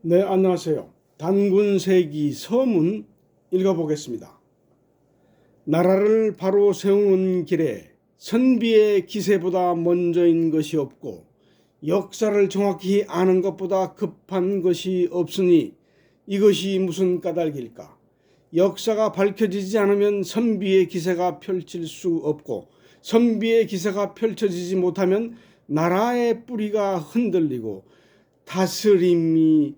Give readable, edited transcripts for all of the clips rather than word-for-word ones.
네, 안녕하세요. 단군세기 서문 읽어보겠습니다. 나라를 바로 세우는 길에 선비의 기세보다 먼저인 것이 없고 역사를 정확히 아는 것보다 급한 것이 없으니 이것이 무슨 까닭일까? 역사가 밝혀지지 않으면 선비의 기세가 펼칠 수 없고 선비의 기세가 펼쳐지지 못하면 나라의 뿌리가 흔들리고 다스림이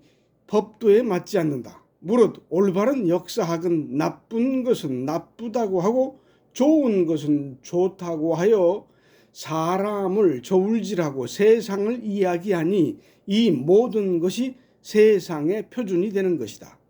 법도에 맞지 않는다. 무릇 올바른 역사학은 나쁜 것은 나쁘다고 하고 좋은 것은 좋다고 하여 사람을 저울질하고 세상을 이야기하니 이 모든 것이 세상의 표준이 되는 것이다.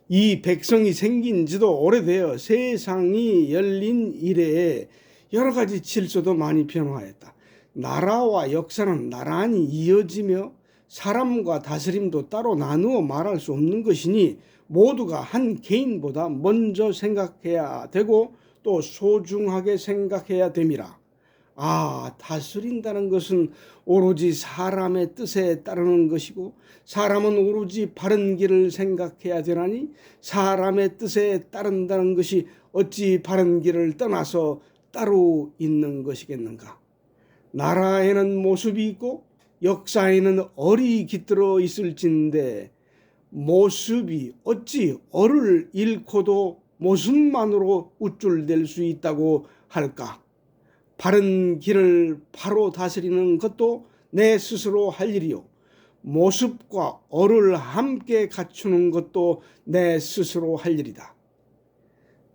이 백성이 생긴 지도 오래되어 세상이 열린 이래에 여러 가지 질서도 많이 변화했다. 나라와 역사는 나란히 이어지며 사람과 다스림도 따로 나누어 말할 수 없는 것이니 모두가 한 개인보다 먼저 생각해야 되고 또 소중하게 생각해야 됨이라. 다스린다는 것은 오로지 사람의 뜻에 따르는 것이고 사람은 오로지 바른 길을 생각해야 되나니 사람의 뜻에 따른다는 것이 어찌 바른 길을 떠나서 따로 있는 것이겠는가. 나라에는 모습이 있고 역사에는 얼이 깃들어 있을진데 모습이 어찌 얼을 잃고도 모습만으로 우쭐댈 수 있다고 할까? 바른 길을 바로 다스리는 것도 내 스스로 할 일이요 모습과 얼을 함께 갖추는 것도 내 스스로 할 일이다.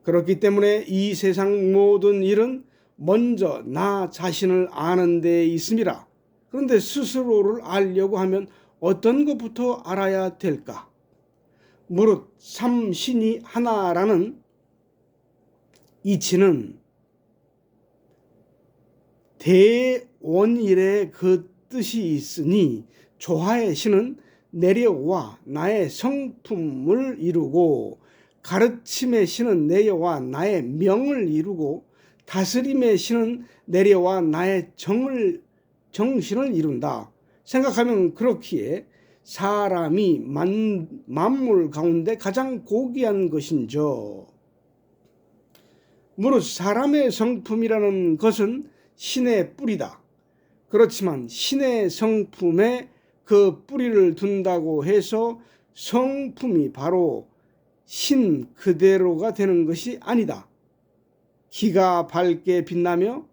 그렇기 때문에 이 세상 모든 일은 먼저 나 자신을 아는 데 있음이라. 그런데 스스로를 알려고 하면 어떤 것부터 알아야 될까? 무릇 삼신이 하나라는 이치는 대원일의 그 뜻이 있으니 조화의 신은 내려와 나의 성품을 이루고 가르침의 신은 내려와 나의 명을 이루고 다스림의 신은 내려와 나의 정신을 이룬다. 생각하면 그렇기에 사람이 만물 가운데 가장 고귀한 것인저. 무릇 사람의 성품이라는 것은 신의 뿌리다. 그렇지만 신의 성품에 그 뿌리를 둔다고 해서 성품이 바로 신 그대로가 되는 것이 아니다. 기가 밝게 빛나며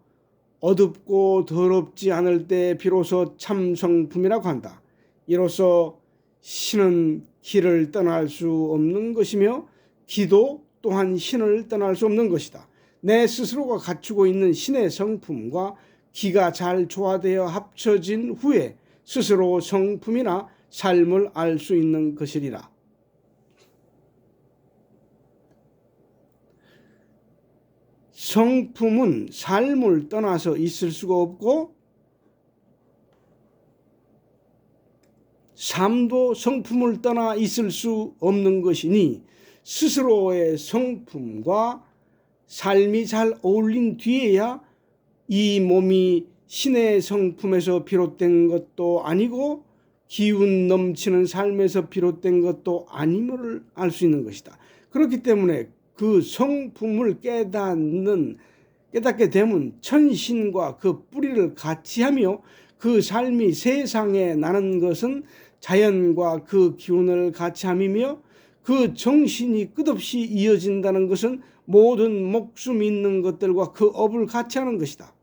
어둡고 더럽지 않을 때 비로소 참 성품이라고 한다. 이로써 신은 기를 떠날 수 없는 것이며 기도 또한 신을 떠날 수 없는 것이다. 내 스스로가 갖추고 있는 신의 성품과 기가 잘 조화되어 합쳐진 후에 스스로 성품이나 삶을 알 수 있는 것이리라. 성품은 삶을 떠나서 있을 수가 없고 삶도 성품을 떠나 있을 수 없는 것이니 스스로의 성품과 삶이 잘 어울린 뒤에야 이 몸이 신의 성품에서 비롯된 것도 아니고 기운 넘치는 삶에서 비롯된 것도 아님을 알 수 있는 것이다. 그렇기 때문에 그 성품을 깨닫게 되면 천신과 그 뿌리를 같이 하며 그 삶이 세상에 나는 것은 자연과 그 기운을 같이 함이며 그 정신이 끝없이 이어진다는 것은 모든 목숨 있는 것들과 그 업을 같이 하는 것이다.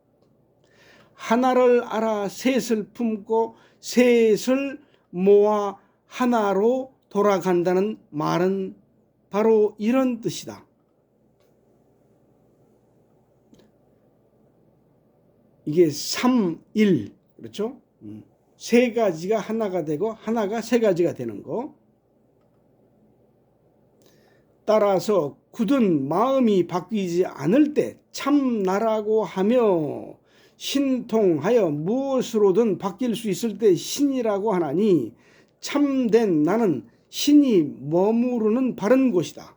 하나를 알아 셋을 품고 셋을 모아 하나로 돌아간다는 말은 바로 이런 뜻이다. 이게 3, 1 그렇죠? 세 가지가 하나가 되고 하나가 세 가지가 되는 거. 따라서 굳은 마음이 바뀌지 않을 때 참나라고 하며 신통하여 무엇으로든 바뀔 수 있을 때 신이라고 하나니 참된 나는 신이 머무르는 바른 곳이다.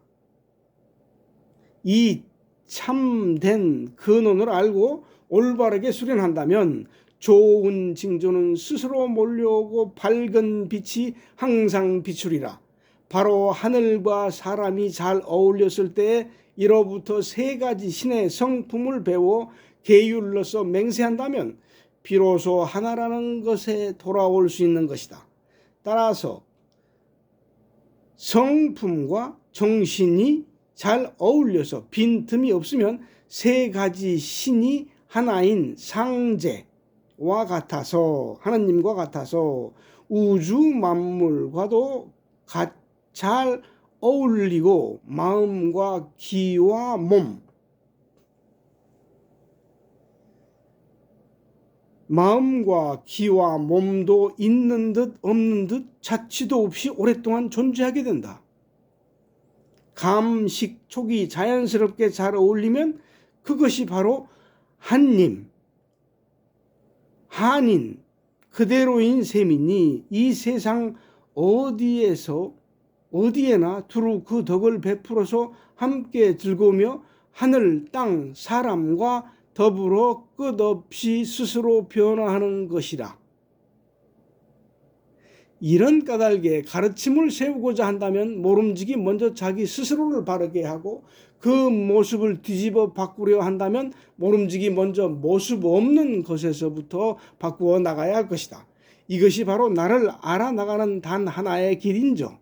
이 참된 근원을 알고 올바르게 수련한다면 좋은 징조는 스스로 몰려오고 밝은 빛이 항상 비추리라. 바로 하늘과 사람이 잘 어울렸을 때 이로부터 세 가지 신의 성품을 배워 계율로서 맹세한다면 비로소 하나라는 것에 돌아올 수 있는 것이다. 따라서 성품과 정신이 잘 어울려서 빈틈이 없으면 세 가지 신이 하나인 상제와 같아서, 하나님과 같아서 우주 만물과도 잘 어울리고 마음과 기와 몸, 마음과 기와 몸도 있는 듯 없는 듯 자취도 없이 오랫동안 존재하게 된다. 감식촉이 자연스럽게 잘 어울리면 그것이 바로 한님, 한인, 그대로인 셈이니 이 세상 어디에나 두루 그 덕을 베풀어서 함께 즐거우며 하늘, 땅, 사람과 더불어 끝없이 스스로 변화하는 것이라. 이런 까닭에 가르침을 세우고자 한다면 모름지기 먼저 자기 스스로를 바르게 하고 그 모습을 뒤집어 바꾸려 한다면 모름지기 먼저 모습 없는 것에서부터 바꾸어 나가야 할 것이다. 이것이 바로 나를 알아나가는 단 하나의 길인저.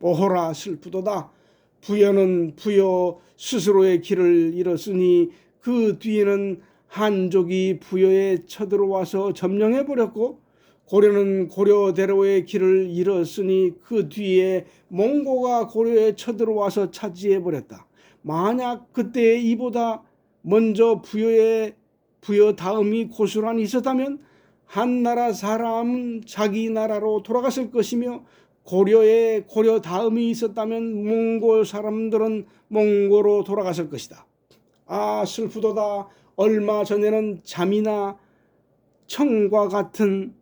오호라 슬프도다. 부여는 부여 스스로의 길을 잃었으니 그 뒤에는 한족이 부여에 쳐들어와서 점령해버렸고 고려는 고려대로의 길을 잃었으니 그 뒤에 몽고가 고려에 쳐들어와서 차지해버렸다. 만약 그때 이보다 먼저 부여 다음이 고스란히 있었다면 한 나라 사람은 자기 나라로 돌아갔을 것이며 고려에 고려 다음이 있었다면 몽고 사람들은 몽고로 돌아갔을 것이다. 아 슬프도다. 얼마 전에는 잠이나 청과 같은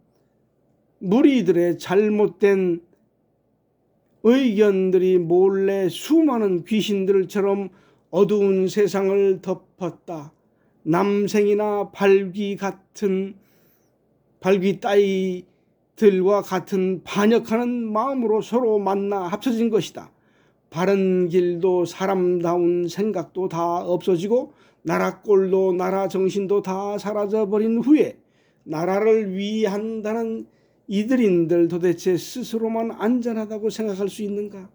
무리들의 잘못된 의견들이 몰래 수많은 귀신들처럼 어두운 세상을 덮었다. 남생이나 발귀 따위들과 같은 반역하는 마음으로 서로 만나 합쳐진 것이다. 바른 길도 사람다운 생각도 다 없어지고 나라 꼴도 나라 정신도 다 사라져버린 후에 나라를 위한다는 이들인들 도대체 스스로만 안전하다고 생각할 수 있는가?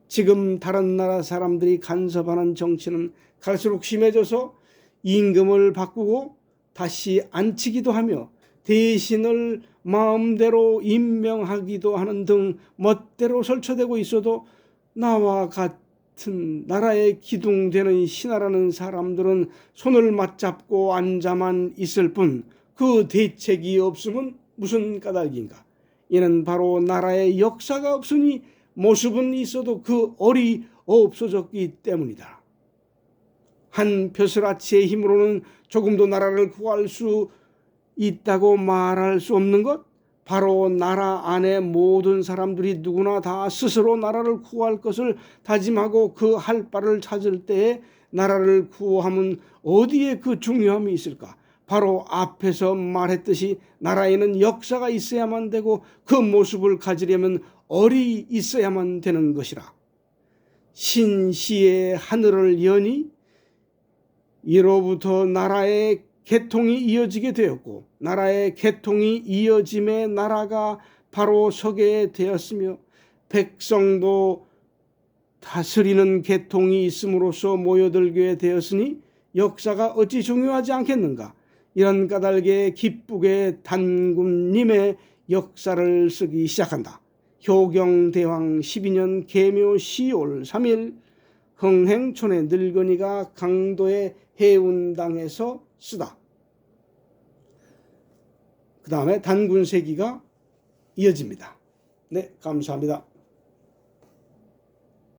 지금 다른 나라 사람들이 간섭하는 정치는 갈수록 심해져서 임금을 바꾸고 다시 앉히기도 하며 대신을 마음대로 임명하기도 하는 등 멋대로 설쳐되고 있어도 나와 같은 나라에 기둥되는 신하라는 사람들은 손을 맞잡고 앉아만 있을 뿐 그 대책이 없으면 무슨 까닭인가? 이는 바로 나라의 역사가 없으니 모습은 있어도 그 얼이 없어졌기 때문이다. 한 벼슬아치의 힘으로는 조금도 나라를 구할 수 있다고 말할 수 없는 것, 바로 나라 안에 모든 사람들이 누구나 다 스스로 나라를 구할 것을 다짐하고 그 할 바를 찾을 때에 나라를 구함은 어디에 그 중요함이 있을까? 바로 앞에서 말했듯이 나라에는 역사가 있어야만 되고 그 모습을 가지려면 얼이 있어야만 되는 것이라. 신시의 하늘을 여니 이로부터 나라의 개통이 이어지게 되었고 나라의 개통이 이어짐에 나라가 바로 서게 되었으며 백성도 다스리는 개통이 있음으로써 모여들게 되었으니 역사가 어찌 중요하지 않겠는가? 이런 까닭에 기쁘게 단군님의 역사를 쓰기 시작한다. 효경대왕 12년 계묘 10월 3일 흥행촌의 늙은이가 강도의 해운당에서 쓰다. 그 다음에 단군세기가 이어집니다. 네, 감사합니다.